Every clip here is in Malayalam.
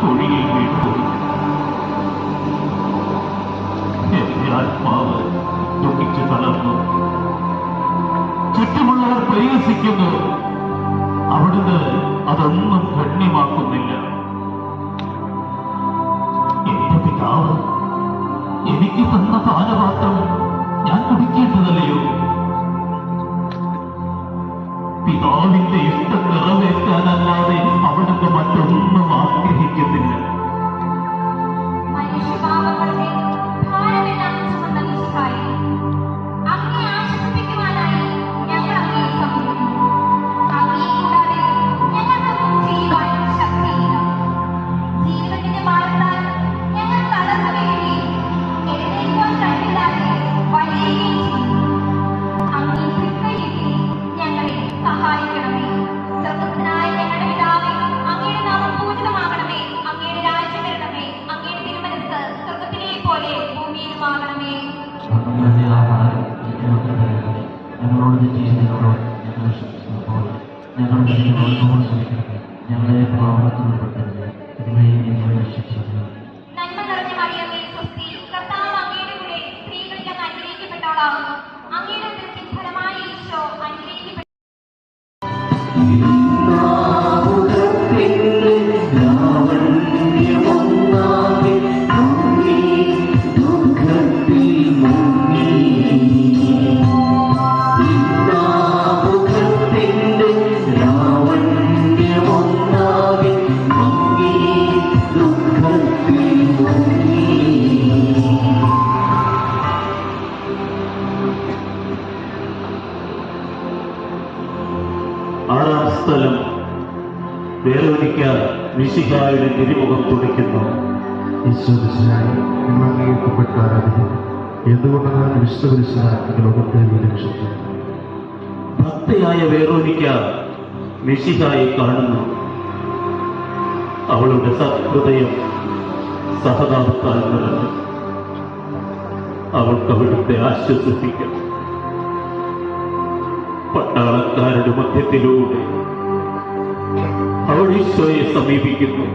കുഴിയിൽ വീണുപോയി. എന്റെ ആത്മാവ് ദുഃഖിച്ചു തളർന്നു. ചുറ്റുമുള്ളവർ പരിഹസിക്കുന്നു. അവിടുന്ന് അതൊന്നും ഗണ്യമാക്കുന്നില്ല. എന്റെ പിതാവ് എനിക്ക് തന്ന പാനപാത്രം ഞാൻ കുടിക്കേണ്ടതല്ലയോ? പിതാവിന്റെ ഇഷ്ടം നിറവേറ്റാനല്ലാതെ അവിടുന്ന് മറ്റൊന്നും ആഗ്രഹിക്കുന്നില്ല. ഞങ്ങളോട് ചെയ്യുന്നതിനോട് ഞങ്ങൾ ശ്രമിച്ചപ്പോൾ ഞങ്ങളുടെ ഞങ്ങളെ പ്രവർത്തനപ്പെട്ടത് ഇതിനെയും ഞങ്ങൾ രക്ഷിച്ചത്. നന്മ നിറഞ്ഞ മറിയമേ സ്വസ്തി, കർത്താവ് അങ്ങയുടെ കൂടെ സ്ത്രീകളിൽ അങ്ങ് അനുഗ്രഹിക്കപ്പെട്ടവളാകുന്നു. അങ്ങയുടെ ഉദരത്തിൻ ഫലമായി ഈശോ അനുഗ്രഹിക്കപ്പെട്ടു. ആറാം സ്ഥലം വേറൊരിക്ക മിശിഹായുടെ തിരുമുഖം തുടിക്കുന്നു. അംഗീകരിക്കപ്പെട്ട ആരാധിക്കുന്നു. എന്തുകൊണ്ടാണ് വിശുദ്ധ ലോകത്തെ രക്ഷിച്ചു? ഭക്തയായ വേറൊരിക്ക മിശിഹായെ കാണുന്നു. അവളുടെ സഹൃദയം സഹതാപത്താൽ നിറഞ്ഞു. അവൾക്ക് അവിടുത്തെ ആശ്വസിപ്പിക്കും. പട്ടാളക്കാരുടെ മധ്യത്തിലൂടെ അവൾ ഈശോയെ സമീപിക്കുന്നു.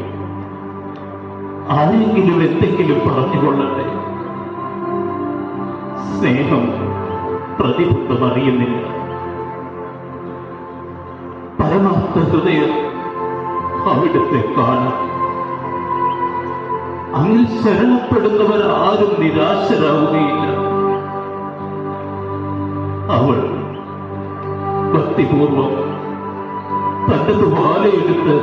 ആരെങ്കിലും എന്തെങ്കിലും പറഞ്ഞുകൊള്ളട്ടെ. സ്നേഹം പ്രതിബദ്ധം അറിയുന്നില്ല. പരമാർത്ഥ ഹൃദയം അവിടുത്തെ കാണാം. അങ്ങിൽ ശരണപ്പെടുന്നവർ ആരും നിരാശരാവുകയില്ല. അവൾ ഭക്തിപൂർവം തന്റെ വാലയെടുത്ത്